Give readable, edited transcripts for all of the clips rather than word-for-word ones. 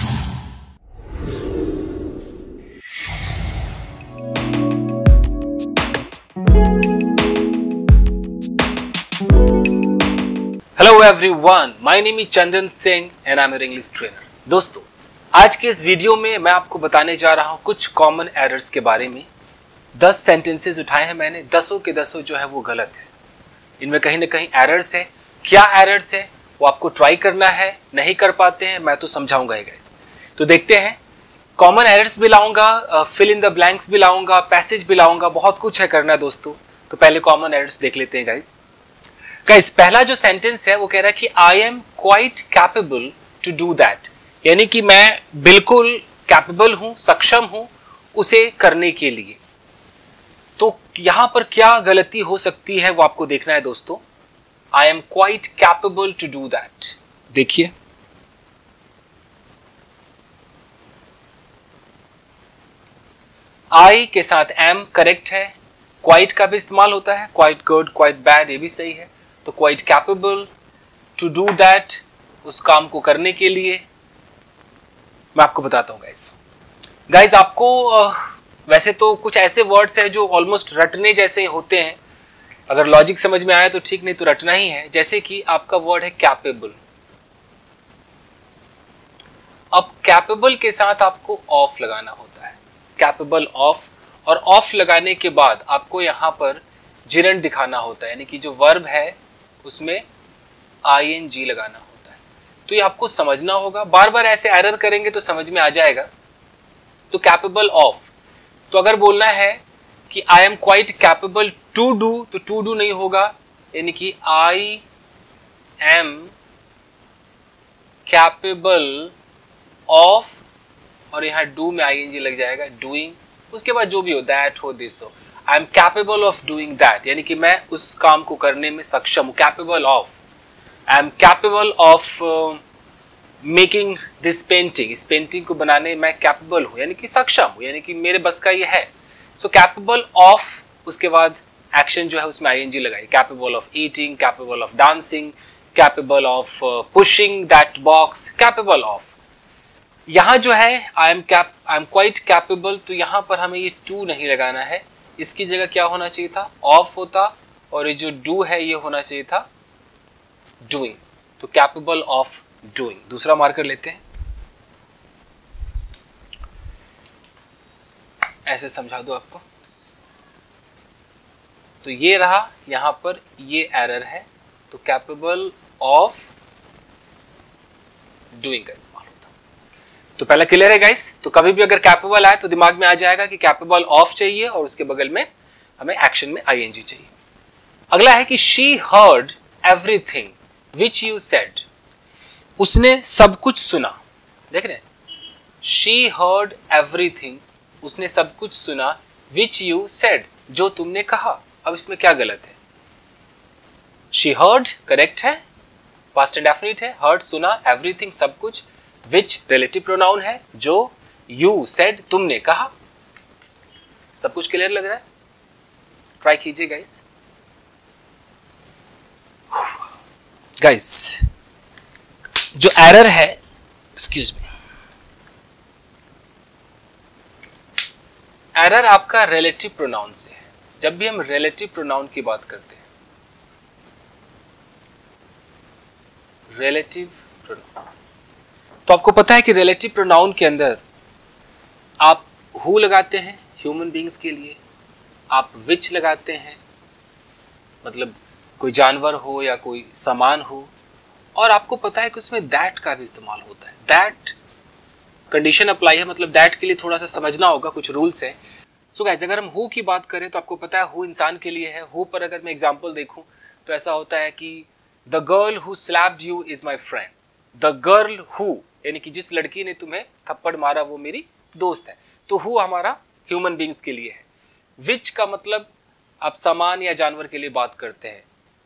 Hello everyone, my name is Chandan Singh and I am your English trainer. दोस्तों, आज के इस वीडियो में मैं आपको बताने जा रहा हूं कुछ कॉमन एरर्स के बारे में। 10 सेंटेंसेस उठाए हैं मैंने, 10 के 10 जो है वो गलत है। इनमें कहीं ना कहीं एरर्स है। क्या एरर्स है वो आपको ट्राई करना है। नहीं कर पाते हैं मैं तो समझाऊंगा ही गाइस। तो देखते हैं। कॉमन एरर्स भी लाऊंगा, फिल इन द ब्लैंक्स भी लाऊंगा, पैसेज भी लाऊंगा, बहुत कुछ है करना दोस्तों। तो पहले कॉमन एरर्स देख लेते हैं गाइस। गाइस, पहला जो सेंटेंस है वो कह रहा है कि I am quite capable to do that, यानी कि मैं बिल्कुल कैपेबल हूं, सक्षम हूं उसे करने के लिए। तो यहां पर क्या गलती हो सकती है वो आपको देखना है दोस्तों। I am quite capable to do that, देखिए आई के साथ एम करेक्ट है। क्वाइट का भी इस्तेमाल होता है, क्वाइट गुड, क्वाइट बैड, ये भी सही है। तो quite capable to do that, उस काम को करने के लिए। मैं आपको बताता हूं गाइस आपको वैसे तो कुछ ऐसे वर्ड्स हैं जो ऑलमोस्ट रटने जैसे होते हैं। अगर लॉजिक समझ में आया तो ठीक, नहीं तो रटना ही है। जैसे कि आपका वर्ड है कैपेबल। अब कैपेबल के साथ आपको ऑफ लगाना होता है, कैपेबल ऑफ। और ऑफ लगाने के बाद आपको यहां पर जिरंड दिखाना होता है, यानी कि जो वर्ब है उसमें ing लगाना होता है। तो ये आपको समझना होगा, बार बार ऐसे एरर करेंगे तो समझ में आ जाएगा। तो कैपेबल ऑफ, तो अगर बोलना है कि I am quite capable to do, तो टू डू नहीं होगा, यानी कि आई एम कैपेबल ऑफ, और यहां डू में ing लग जाएगा, डूइंग। उसके बाद जो भी हो, दैट हो, दिस हो, I am capable of doing that, यानी कि मैं उस काम को करने में सक्षम हूं। Capable of, I am capable of making this painting, इस पेंटिंग को बनाने मैं कैपेबल हूं, यानी कि सक्षम हूं, यानी कि मेरे बस का ये है। सो कैपेबल ऑफ, उसके बाद एक्शन जो है उसमें ing लगाई। Capable of eating, capable of dancing, capable of pushing that box, capable of. यहां जो है आई एम क्वाइट कैपेबल, तो यहां पर हमें ये टू नहीं लगाना है। इसकी जगह क्या होना चाहिए था, ऑफ होता, और ये जो डू है ये होना चाहिए था डूइंग। तो कैपेबल ऑफ डूइंग। दूसरा मार्कर लेते हैं, ऐसे समझा दो आपको। तो ये रहा, यहां पर ये एरर है, तो कैपेबल ऑफ डूइंग का इस्तेमाल होता। तो पहला क्लियर है गाइस। तो कभी भी अगर कैपेबल आए तो दिमाग में आ जाएगा कि कैपेबल ऑफ चाहिए और उसके बगल में हमें एक्शन में ing चाहिए। अगला है कि she heard everything which you said, उसने सब कुछ सुना। देख रहे हैं, शी हर्ड एवरीथिंग, उसने सब कुछ सुना, विच यू सेड, जो तुमने कहा। अब इसमें क्या गलत है, शी हर्ड करेक्ट है, पास्ट इंडेफिनिट है, हर्ड सुना, एवरीथिंग सब कुछ, विच रिलेटिव प्रोनाउन है, जो, यू सेड तुमने कहा। सब कुछ क्लियर लग रहा है, ट्राई कीजिए गाइस। गाइस, जो एरर है, एक्सक्यूज मी, एरर आपका रिलेटिव प्रोनाउन से है। जब भी हम रिलेटिव प्रोनाउन की बात करते हैं, रिलेटिव प्रोनाउन, तो आपको पता है कि रिलेटिव प्रोनाउन के अंदर आप हु लगाते हैं ह्यूमन बीइंग्स के लिए, आप विच लगाते हैं मतलब कोई जानवर हो या कोई सामान हो, और आपको पता है कि उसमें दैट का भी इस्तेमाल होता है। दैट कंडीशन अप्लाई है, मतलब दैट के लिए थोड़ा सा समझना होगा, कुछ रूल्स हैं। सो गाइस, अगर हम हु की बात करें तो आपको पता है हु इंसान के लिए है। हु पर अगर मैं एग्जांपल देखूं तो ऐसा होता है कि the girl who slapped you is my friend. The girl who, यानी कि जिस लड़की ने तुम्हें थप्पड़ मारा वो मेरी दोस्त है। तो हु हमारा ह्यूमन बीइंग्स के लिए है। विच का मतलब आप सामान या जानवर के लिए बात करते हैं।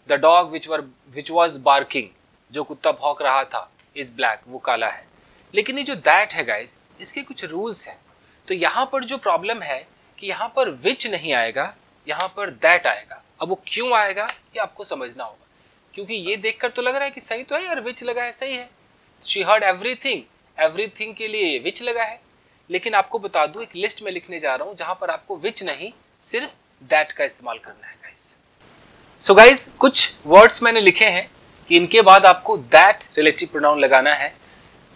The dog which was barking, जो कुत्ता भौंक रहा था, इज ब्लैक, वो काला है। लेकिन ये जो दैट है गाइस, इसके कुछ रूल्स हैं। तो यहां पर जो प्रॉब्लम है कि यहां पर विच नहीं आएगा, यहां पर दैट आएगा। अब वो क्यों आएगा ये आपको समझना होगा, क्योंकि ये देखकर तो लग रहा है कि सही तो है यार, विच लगा है, सही है। शी हर्ड एवरीथिंग, एवरीथिंग के लिए विच लगा है, लेकिन आपको बता दूं एक लिस्ट में लिखने जा रहा हूं जहां पर आपको विच नहीं सिर्फ दैट का इस्तेमाल करना है गाइस। सो गाइस कुछ वर्ड्स मैंने लिखे हैं कि इनके बाद आपको दैट रिलेटिव प्रोनाउन लगाना है।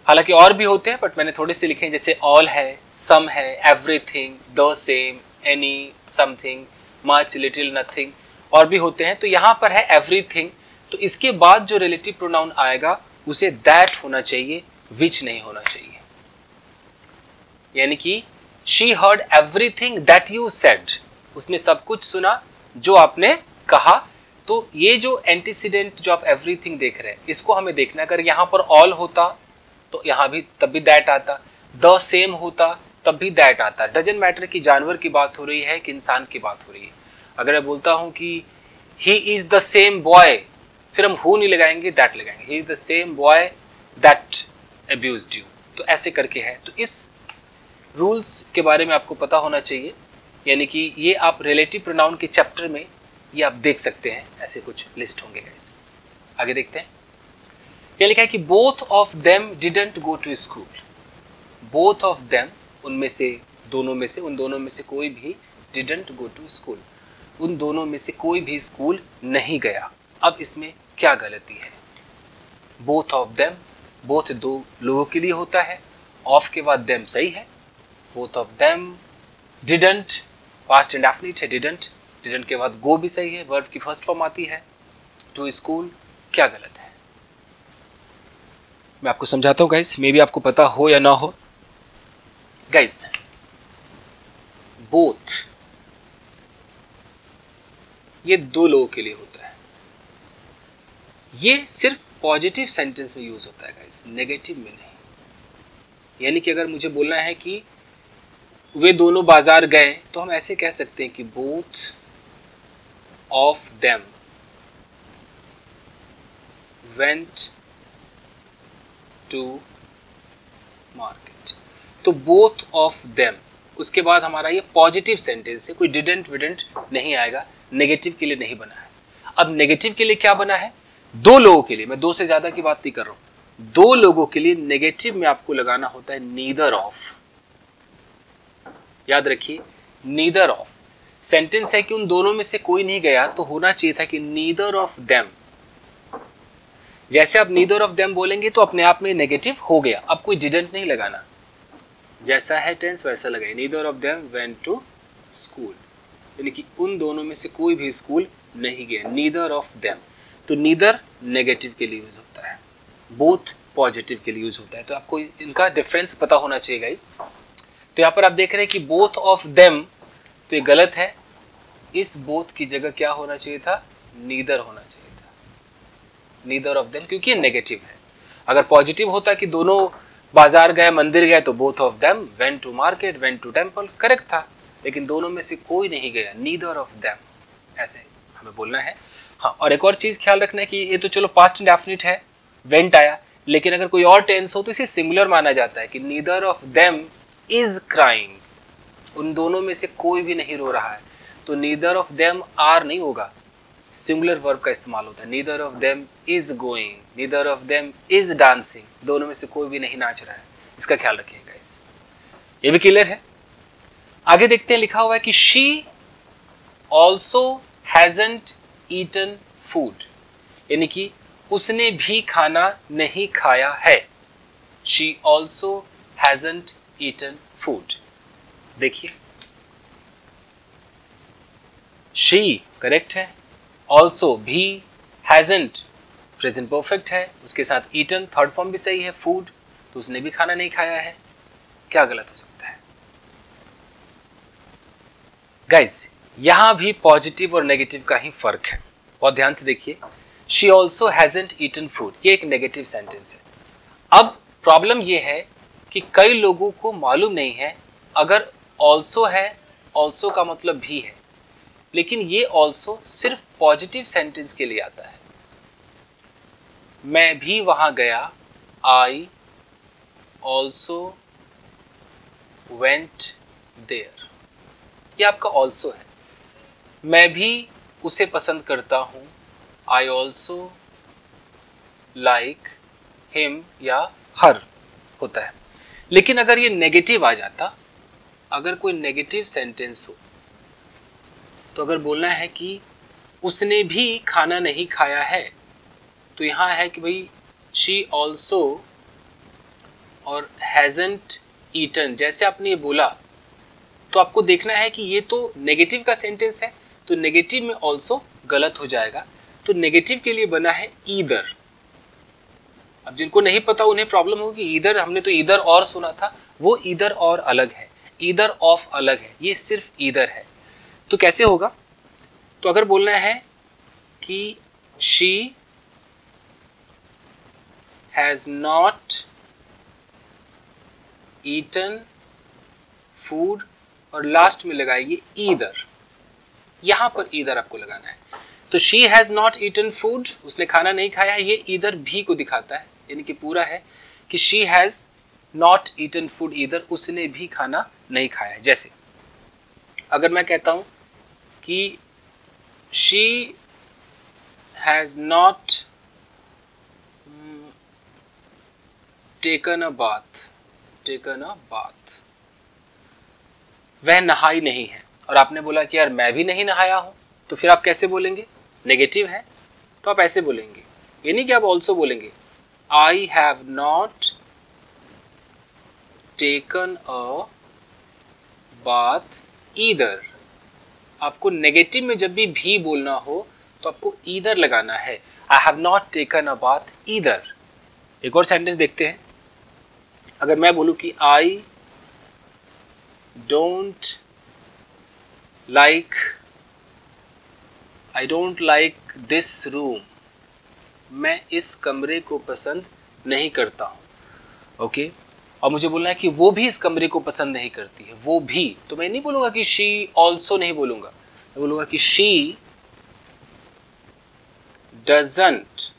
हालांकि और भी होते हैं बट मैंने थोड़े से लिखे हैं, जैसे ऑल है, सम है, everything, the same, any, something, much, little, nothing, और भी होते हैं। तो यहां पर है एवरीथिंग, तो इसके बाद जो रिलेटिव प्रोनाउन आएगा उसे दैट होना चाहिए, विच नहीं होना चाहिए। यानी कि she heard everything that you said, उसने सब कुछ सुना जो आपने कहा। तो ये जो एंटीसीडेंट जो आप एवरीथिंग देख रहे हैं इसको हमें देखना है। अगर यहां पर ऑल होता तो यहां भी तब भी दैट आता, द सेम होता तब भी दैट आता। डजंट मैटर कि जानवर की बात हो रही है कि इंसान की बात हो रही है। अगर मैं बोलता हूं कि he is the same boy, फिर हम हु नहीं लगाएंगे, दैट लगाएंगे। He is the same boy that abused you, तो ऐसे करके है। तो इस रूल्स के बारे में आपको पता होना चाहिए, यानी कि ये आप रिलेटिव प्रोनाउन के चैप्टर में ये आप देख सकते हैं, ऐसे कुछ लिस्ट होंगे गाइस। आगे देखते हैं, क्या लिखा है कि both of them didn't go to school. Both of them, उनमें से, दोनों में से, उन दोनों में से कोई भी, डिडंट गो टू स्कूल, उन दोनों में से कोई भी स्कूल नहीं गया। अब इसमें क्या गलती है? बोथ ऑफ देम, बोथ दो लोगों के लिए होता है, ऑफ के बाद देम सही है। Both of them, didn't past indefinite है, डिडंट, डिडंट के बाद गो भी सही है, वर्ब की फर्स्ट फॉर्म आती है। टू स्कूल, क्या गलत है? मैं आपको समझाता हूं गाइस, मे बी आपको पता हो या ना हो। गाइस बोथ ये दो लोगों के लिए होता है, ये सिर्फ पॉजिटिव सेंटेंस में यूज होता है गाइस, नेगेटिव में नहीं। यानी कि अगर मुझे बोलना है कि वे दोनों बाजार गए तो हम ऐसे कह सकते हैं कि both of them went to market. तो बोथ ऑफ देम, उसके बाद हमारा ये पॉजिटिव सेंटेंस है, कोई डिडंट विडंट नहीं आएगा, नेगेटिव के लिए नहीं बना है। अब नेगेटिव के लिए क्या बना है? दो लोगों के लिए, मैं दो से ज्यादा की बात नहीं कर रहा हूं, दो लोगों के लिए नेगेटिव में आपको लगाना होता है नीदर ऑफ। याद रखिए, नीदर ऑफ। सेंटेंस है कि उन दोनों में से कोई नहीं गया, तो होना चाहिए था कि नीदर ऑफ देम। जैसे आप नीदर ऑफ देम बोलेंगे तो अपने आप में नेगेटिव हो गया, अब कोई डिडंट नहीं लगाना, जैसा है टेंस वैसा लगाए। Neither of them went to school, यानी कि उन दोनों में से कोई भी स्कूल नहीं गया, नीदर ऑफ देम। तो नीदर नेगेटिव के लिए यूज होता है, बोथ पॉजिटिव के लिए यूज होता है। तो आपको इनका डिफरेंस पता होना चाहिए गाइस। तो यहाँ पर आप देख रहे हैं कि बोथ ऑफ देम, तो ये गलत है, इस बोथ की जगह क्या होना चाहिए था? नीदर होना चाहिए था, नीदर ऑफ देम, क्योंकि ये नेगेटिव है। अगर पॉजिटिव होता कि दोनों बाजार गए, मंदिर गए, तो both of them went to market, went to temple, correct था। लेकिन दोनों में से कोई नहीं गया, नीदर ऑफ देम, ऐसे हमें बोलना है। हाँ, और एक और चीज ख्याल रखना है कि ये तो चलो पास्ट इंडेफिनिट है, वेंट आया, लेकिन अगर कोई और टेंस हो तो इसे सिंगुलर माना जाता है कि neither of them is crying, उन दोनों में से कोई भी नहीं रो रहा है। तो नीदर ऑफ देम आर नहीं होगा, सिंगुलर वर्ब का इस्तेमाल होता है। Neither of them is going, neither of them is dancing, दोनों में से कोई भी नहीं नाच रहा है। इसका ख्याल रखिएगा गाइस, ये भी क्लियर है। आगे देखते हैं, लिखा हुआ है कि she also hasn't eaten food, यानी कि उसने भी खाना नहीं खाया है। She also hasn't eaten food. देखिए, शी करेक्ट है, ऑल्सो भी, हैजंट प्रेजेंट परफेक्ट है, उसके साथ ईटन थर्ड फॉर्म भी सही है, फूड, तो उसने भी खाना नहीं खाया है। क्या गलत हो सकता है गाइस? यहां भी पॉजिटिव और नेगेटिव का ही फर्क है, बहुत ध्यान से देखिए। She also hasn't eaten food, ये एक नेगेटिव सेंटेंस है। अब प्रॉब्लम ये है कि कई लोगों को मालूम नहीं है, अगर ऑल्सो है, ऑल्सो का मतलब भी है, लेकिन ये ऑल्सो सिर्फ पॉजिटिव सेंटेंस के लिए आता है। मैं भी वहां गया, आई ऑल्सो वेंट देयर, ये आपका ऑल्सो है। मैं भी उसे पसंद करता हूं, आई ऑल्सो लाइक हिम या हर, होता है। लेकिन अगर ये नेगेटिव आ जाता, अगर कोई नेगेटिव सेंटेंस हो, तो अगर बोलना है कि उसने भी खाना नहीं खाया है, तो यहाँ है कि भाई शी ऑल्सो और हैजंट ईटन, जैसे आपने ये बोला तो आपको देखना है कि ये तो नेगेटिव का सेंटेंस है, तो नेगेटिव में ऑल्सो गलत हो जाएगा। तो नेगेटिव के लिए बना है ईदर। अब जिनको नहीं पता उन्हें प्रॉब्लम होगी, ईदर हमने तो ईदर और सुना था, वो ईदर और अलग है, ईदर ऑफ अलग है, ये सिर्फ ईदर है। तो कैसे होगा? तो अगर बोलना है कि she has not eaten food और लास्ट में लगाइए ईदर, यहां पर ईदर आपको लगाना है। तो she has not eaten food, उसने खाना नहीं खाया है, ये ईदर भी को दिखाता है, यानी कि पूरा है कि she has not eaten food either, उसने भी खाना नहीं खाया है। जैसे अगर मैं कहता हूं कि she has not taken a bath, वह नहाई नहीं है, और आपने बोला कि यार मैं भी नहीं नहाया हूं, तो फिर आप कैसे बोलेंगे? नेगेटिव है तो आप ऐसे बोलेंगे, ये नहीं कि आप ऑल्सो बोलेंगे I have not taken a bath either. आपको नेगेटिव में जब भी बोलना हो तो आपको ईदर लगाना है, I have not taken a bath either. एक और सेंटेंस देखते हैं। अगर मैं बोलूं कि I don't like this room, मैं इस कमरे को पसंद नहीं करता हूं। ओके, और मुझे बोलना है कि वो भी इस कमरे को पसंद नहीं करती है, वो भी, तो मैं नहीं बोलूंगा कि शी ऑल्सो, नहीं बोलूंगा, मैं बोलूंगा कि she doesn't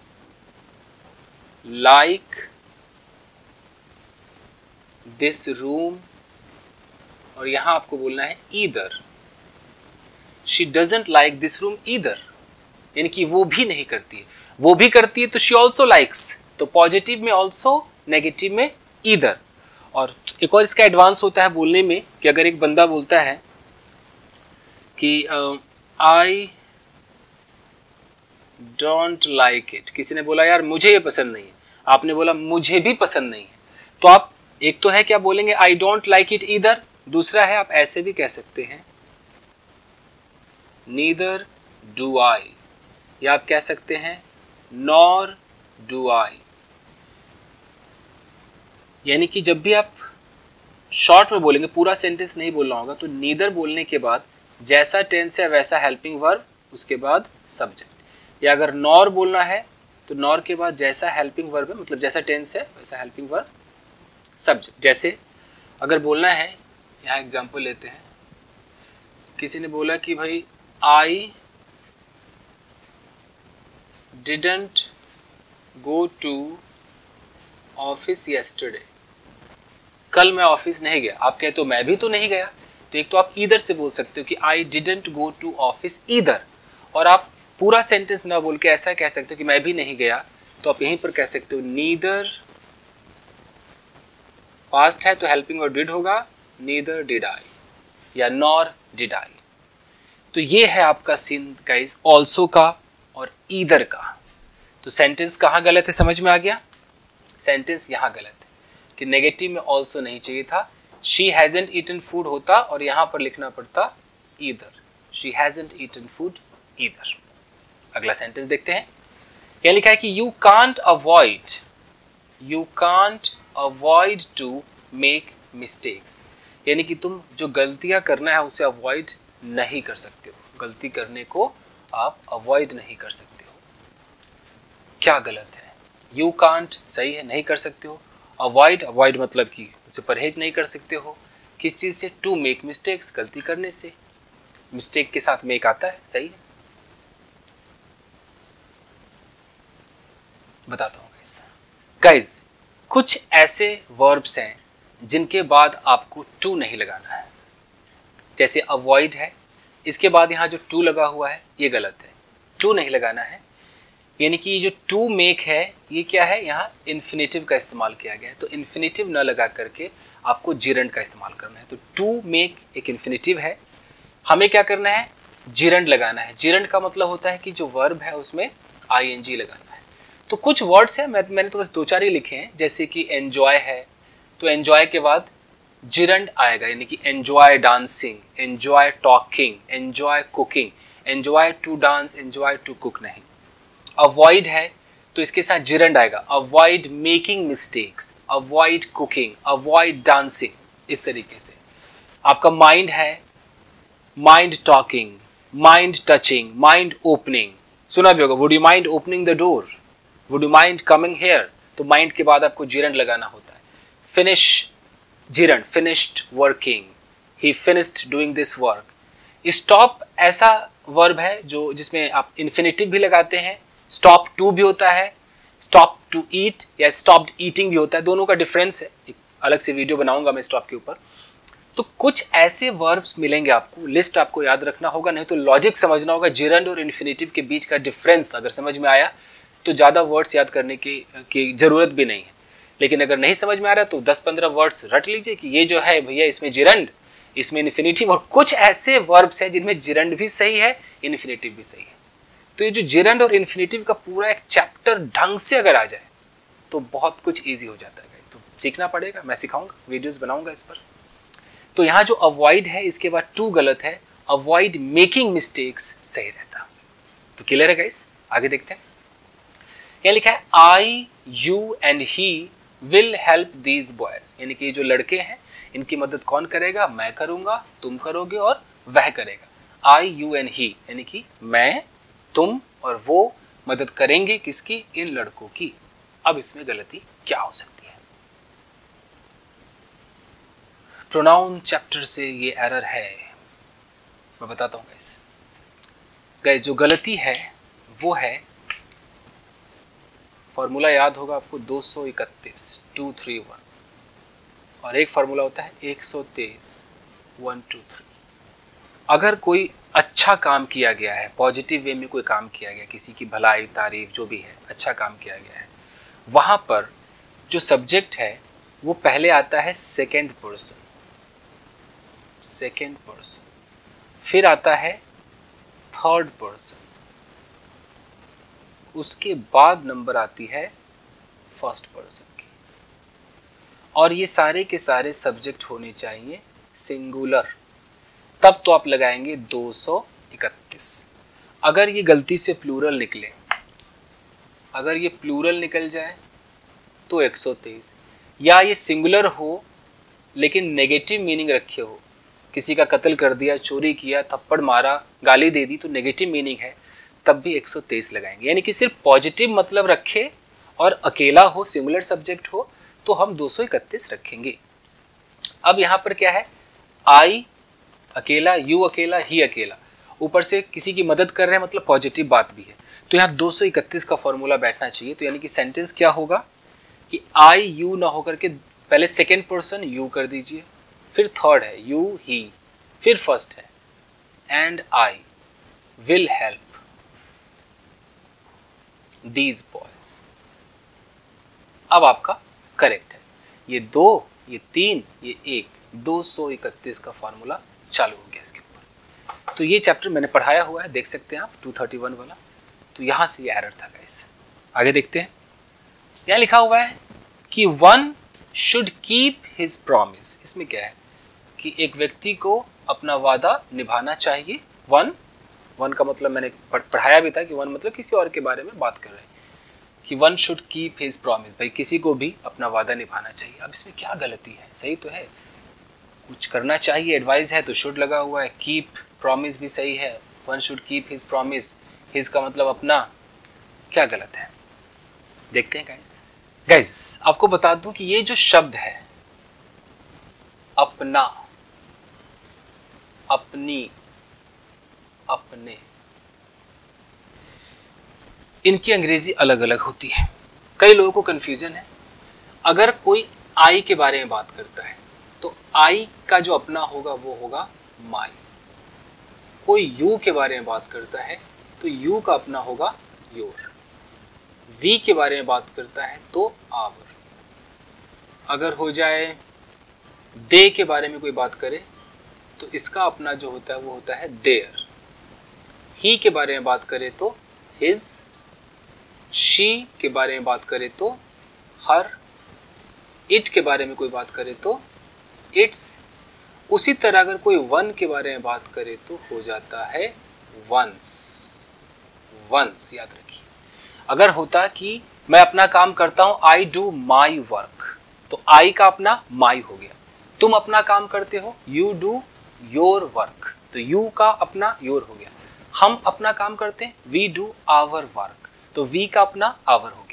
like this room, और यहां आपको बोलना है either, she doesn't like this room either, यानी कि वो भी नहीं करती है, वो भी करती है तो शी ऑल्सो लाइक्स, तो पॉजिटिव में ऑल्सो, नेगेटिव में ईदर। और एक और इसका एडवांस होता है बोलने में कि अगर एक बंदा बोलता है कि आई डोंट लाइक इट, किसी ने बोला यार मुझे ये पसंद नहीं है, आपने बोला मुझे भी पसंद नहीं है, तो आप एक तो है क्या बोलेंगे I don't like it either, दूसरा है आप ऐसे भी कह सकते हैं नीदर डू आई, या आप कह सकते हैं नॉर डू आई। यानी कि जब भी आप शॉर्ट में बोलेंगे, पूरा सेंटेंस नहीं बोलना होगा, तो नीदर बोलने के बाद जैसा टेंस है वैसा हेल्पिंग वर्ब, उसके बाद सब्जेक्ट। या अगर नॉर बोलना है तो नॉर के बाद जैसा हेल्पिंग वर्ब है, मतलब जैसा टेंस है वैसा हेल्पिंग वर्ब, सब्जेक्ट। जैसे अगर बोलना है, यहाँ एग्जांपल लेते हैं, किसी ने बोला कि भाई I didn't go to office yesterday, कल मैं ऑफिस नहीं गया। आप कहते हो मैं भी तो नहीं गया, तो एक तो आप ईदर से बोल सकते हो कि I didn't go to office either, और आप पूरा सेंटेंस ना बोल के ऐसा कह सकते हो कि मैं भी नहीं गया, तो आप यहीं पर कह सकते हो नीदर, पास्ट है तो हेल्पिंग वर्ब डिड होगा, नीदर डिड आई, या नॉर डिड आई। तो ये है आपका सीन गाइस, ऑल्सो का और ईदर का। तो सेंटेंस कहाँ गलत है समझ में आ गया? सेंटेंस यहाँ गलत है कि नेगेटिव में ऑल्सो नहीं चाहिए था, शी हैजंट ईटन फूड होता और यहाँ पर लिखना पड़ता either, she hasn't eaten food either. अगला सेंटेंस देखते हैं। यहाँ लिखा है कि you can't avoid to make mistakes, यानी कि तुम जो गलतियां करना है उसे अवॉइड नहीं कर सकते हो, गलती करने को आप अवॉइड नहीं कर सकते हो। क्या गलत है? यू कांट सही है, नहीं कर सकते हो। अवॉइड मतलब कि उसे परहेज नहीं कर सकते हो, किस चीज से? टू मेक मिस्टेक्स, गलती करने से। मिस्टेक के साथ मेक आता है, सही है। बताता हूँ गाइस, कुछ ऐसे वर्ब्स हैं जिनके बाद आपको टू नहीं लगाना है। जैसे अवॉइड है, इसके बाद यहाँ जो टू लगा हुआ है ये गलत है, टू नहीं लगाना है। यानी कि ये जो टू मेक है ये क्या है, यहाँ इन्फिनेटिव का इस्तेमाल किया गया है। तो इन्फिनेटिव न लगा करके आपको जिरंड का इस्तेमाल करना है। तो टू मेक एक इन्फिनेटिव है, हमें क्या करना है, जिरंड लगाना है। जिरंड का मतलब होता है कि जो वर्ब है उसमें आईएनजी लगाना है। तो कुछ वर्ड्स हैं, मैंने तो बस दो चार ही लिखे हैं, जैसे कि एंजॉय है, तो एंजॉय के बाद जिरंड आएगा, यानी कि enjoy dancing, enjoy talking, enjoy cooking, enjoy to dance, enjoy to cook नहीं। अवॉइड है तो इसके साथ जिरंड आएगा, avoid making mistakes, avoid cooking, avoid dancing, इस तरीके से। आपका माइंड है, mind talking, mind touching, mind opening, सुना भी होगा, would you mind opening the door, would you mind coming here, तो माइंड के बाद आपको जिरंड लगाना होता है। Finish, gerund, finished working, he finished doing this work. Stop ऐसा वर्ब है जो जिसमें आप इन्फिनेटिव भी लगाते हैं, स्टॉप टू भी होता है, स्टॉप टू ईट या स्टॉप्ड ईटिंग भी होता है, दोनों का डिफरेंस है, एक अलग से वीडियो बनाऊंगा मैं स्टॉप के ऊपर। तो कुछ ऐसे वर्ब्स मिलेंगे आपको, लिस्ट आपको याद रखना होगा, नहीं तो लॉजिक समझना होगा। जिरंड और इन्फिनेटिव के बीच का डिफरेंस अगर समझ में आया तो ज़्यादा वर्ड्स याद करने की ज़रूरत भी नहीं है। लेकिन अगर नहीं समझ में आ रहा तो 10-15 वर्ड्स रट लीजिए कि ये जो है भैया इसमें जिरंड, इसमें इन्फिनेटिव, और कुछ ऐसे वर्ब्स हैं जिनमें जिरंड भी सही है, इन्फिनेटिव भी सही है। तो ये जो जिरंड और इन्फिनेटिव का पूरा एक चैप्टर ढंग से अगर आ जाए तो बहुत कुछ ईजी हो जाता है। तो सीखना पड़ेगा, मैं सिखाऊंगा, वीडियोस बनाऊंगा इस पर। तो यहाँ जो अवॉइड है इसके बाद टू गलत है, अवॉइड मेकिंग मिस्टेक्स सही रहता। तो क्लियर है गाइस, आगे देखते हैं। यहाँ लिखा है I, you and he will help these boys, यानी कि जो लड़के हैं इनकी मदद कौन करेगा, मैं करूंगा, तुम करोगे और वह करेगा। आई, यू एंड ही, यानी कि मैं, तुम और वो मदद करेंगे किसकी, इन लड़कों की। अब इसमें गलती क्या हो सकती है? प्रोनाउन चैप्टर से ये एरर है, मैं बताता हूँ गाइस। गाइस जो गलती है वो है, फॉर्मूला याद होगा आपको 231, 231, और एक फार्मूला होता है 123, 123। अगर कोई अच्छा काम किया गया है, पॉजिटिव वे में कोई काम किया गया, किसी की भलाई तारीफ जो भी है, अच्छा काम किया गया है, वहाँ पर जो सब्जेक्ट है वो पहले आता है सेकेंड पर्सन, फिर आता है थर्ड पर्सन, उसके बाद नंबर आती है फर्स्ट पर्सन की, और ये सारे के सारे सब्जेक्ट होने चाहिए सिंगुलर, तब तो आप लगाएंगे 231। अगर ये गलती से प्लूरल निकले, अगर ये प्लूरल निकल जाए तो 123, या ये सिंगुलर हो लेकिन नेगेटिव मीनिंग रखे हो, किसी का कत्ल कर दिया, चोरी किया, थप्पड़ मारा, गाली दे दी, तो नेगेटिव मीनिंग है, तब भी 123 लगाएंगे। यानी कि सिर्फ पॉजिटिव मतलब रखे और अकेला हो, सिंगुलर सब्जेक्ट हो, तो हम 231 रखेंगे। अब यहाँ पर क्या है, आई अकेला, यू अकेला, ही अकेला, ऊपर से किसी की मदद कर रहे हैं, मतलब पॉजिटिव बात भी है, तो यहाँ 231 का फॉर्मूला बैठना चाहिए। तो यानी कि सेंटेंस क्या होगा कि आई, यू ना होकर के पहले सेकेंड पर्सन यू कर दीजिए, फिर थर्ड है यू, ही, फिर फर्स्ट है and I will help these boys. अब आपका करेक्ट है, ये 2, ये 3, ये 1, 231 का फॉर्मूला चालू हो गया इसके ऊपर। तो ये चैप्टर मैंने पढ़ाया हुआ है, देख सकते हैं आप 231 वाला। तो यहां से ये एरर था गाइस। आगे देखते हैं, यहां लिखा हुआ है कि one should keep his promise. इसमें क्या है कि एक व्यक्ति को अपना वादा निभाना चाहिए। वन का मतलब मैंने पढ़ाया भी था कि वन मतलब किसी और के बारे में बात कर रहे हैं, कि one should keep his promise, भाई किसी को भी अपना वादा निभाना चाहिए। अब इसमें क्या गलती है, सही तो है, कुछ करना चाहिए, एडवाइस है तो शुड लगा हुआ है, कीप प्रॉमिस भी सही है, one should keep his promise, his का मतलब अपना, क्या गलत है देखते हैं गाइस। आपको बता दूं कि ये जो शब्द है अपना, अपनी, अपने, इनकी अंग्रेजी अलग अलग होती है। कई लोगों को कंफ्यूजन है। अगर कोई आई के बारे में बात करता है तो आई का जो अपना होगा वो होगा माई। कोई यू के बारे में बात करता है तो यू का अपना होगा योर। वी के बारे में बात करता है तो आवर। अगर हो जाए दे के बारे में कोई बात करे तो इसका अपना जो होता है वो होता है देयर। ही के बारे में बात करें तो हिज, शी के बारे में बात करें तो हर, इट के बारे में कोई बात करे तो इट्स। उसी तरह अगर कोई वन के बारे में बात करे तो हो जाता है वंस। वंस याद रखिए। अगर होता कि मैं अपना काम करता हूं, आई डू माई वर्क, तो आई का अपना माई हो गया। तुम अपना काम करते हो, यू डू योर वर्क, तो यू का अपना योर हो गया। हम अपना काम करते हैं, वी डू आवर वर्क, तो वी का अपना आवर हो गया।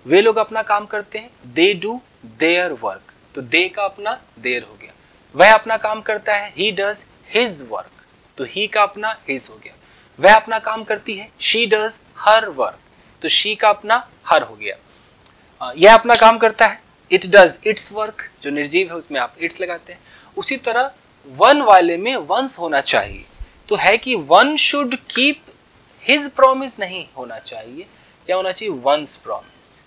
वे लोग अपना काम करते हैं, दे डू देयर वर्क, तो दे का अपना देयर हो गया। वह अपना काम करता है, ही डज हिज वर्क, तो ही का अपना हिज हो गया। वह अपना काम करती है, शी डज हर वर्क, तो शी का अपना हर हो गया। यह अपना काम करता है, इट डज इट्स वर्क, जो निर्जीव है उसमें आप इट्स लगाते हैं। उसी तरह वन वाले में वंस होना चाहिए, तो है कि one should keep his promise नहीं होना चाहिए, क्या होना चाहिए वंस प्रॉमिस,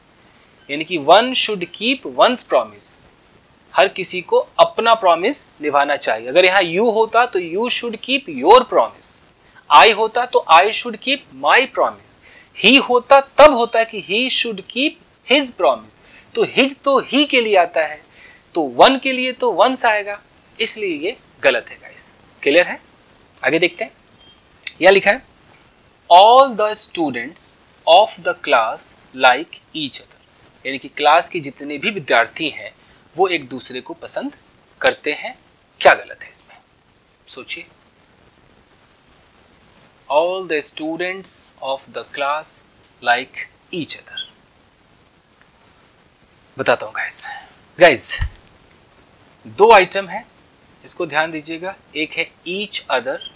यानी कि one should keep one's promise. हर किसी को अपना प्रॉमिस निभाना चाहिए। अगर यहाँ यू होता तो you should keep your promise, I होता तो I should keep my promise, he होता तब होता कि he should keep his promise, तो हिज तो ही के लिए आता है, तो वन के लिए तो वंस आएगा, इसलिए ये गलत है गाइस। क्लियर है? आगे देखते हैं। यह लिखा है all the students of the class like each other, यानी कि क्लास के जितने भी विद्यार्थी हैं वो एक दूसरे को पसंद करते हैं। क्या गलत है इसमें? सोचिए। All the students of the class like each other, बताता हूं गाइस। गाइस दो आइटम है, इसको ध्यान दीजिएगा। एक है ईच अदर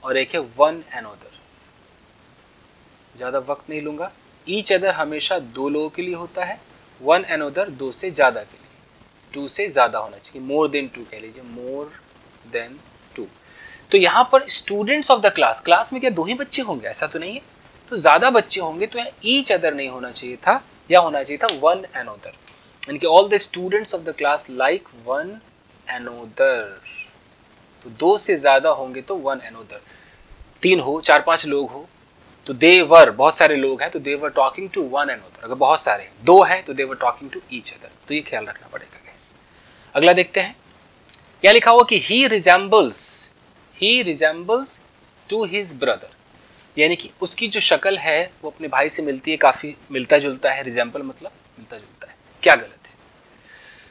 और एक है वन अनदर। ज्यादा वक्त नहीं लूंगा। ईच अदर हमेशा दो लोगों के लिए होता है, वन अनदर दो से ज्यादा के लिए, टू से ज्यादा होना चाहिए, मोर देन टू कह लीजिए, मोर देन टू। तो यहाँ पर students of the class, class में क्या दो ही बच्चे होंगे? ऐसा तो नहीं है, तो ज्यादा बच्चे होंगे, तो यहाँ ईच अदर नहीं होना चाहिए था, या होना चाहिए था वन अनदर, यानी कि all the students of the class like one another. तो दो से ज्यादा होंगे तो वन अनदर, तीन हो, चार पांच लोग हो तो दे वर, बहुत सारे लोग हैं तो they were talking to one another. अगर बहुत सारे हैं, दो हैं तो they were talking to each other, तो ये ख्याल रखना पड़ेगा गाइस। अगला देखते हैं। क्या लिखा हुआ कि ही रिजेंबल्स टू हिज ब्रदर, यानी कि उसकी जो शक्ल है वो अपने भाई से मिलती है, काफी मिलता जुलता है। रिजेंबल मतलब मिलता जुलता है। क्या गलत है?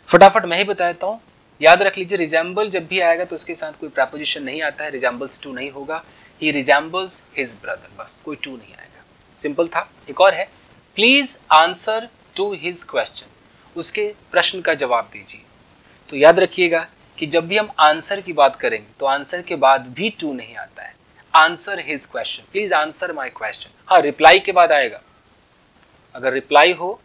फटाफट मैं ही बता देता हूँ। याद रख लीजिए, रिजेंबल जब भी आएगा तो उसके साथ कोई प्रपोजिशन नहीं आता है, रिजेंबल्स टू नहीं होगा, ही रिजेंबल्स हिज ब्रदर, बस, कोई टू नहीं आएगा। सिंपल था। एक और है, please answer to his question, उसके प्रश्न का जवाब दीजिए। तो याद रखिएगा कि जब भी हम आंसर की बात करेंगे तो आंसर के बाद भी टू नहीं आता है। Answer his question, please answer my question. हाँ, रिप्लाई के बाद आएगा। अगर रिप्लाई हो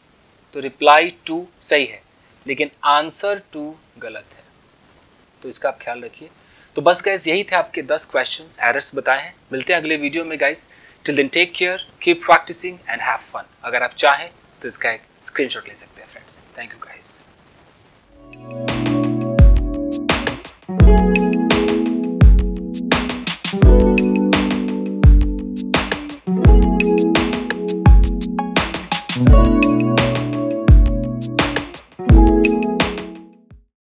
तो रिप्लाई टू सही है, लेकिन आंसर टू गलत है, तो इसका आप ख्याल रखिए। तो बस गाइस यही थे आपके 10 क्वेश्चंस, एरर्स बताए हैं। मिलते हैं अगले वीडियो में guys. Till then take care, keep practising and have fun. अगर आप चाहें तो इसका एक स्क्रीनशॉट ले सकते हैं फ्रेंड्स। Thank you guys.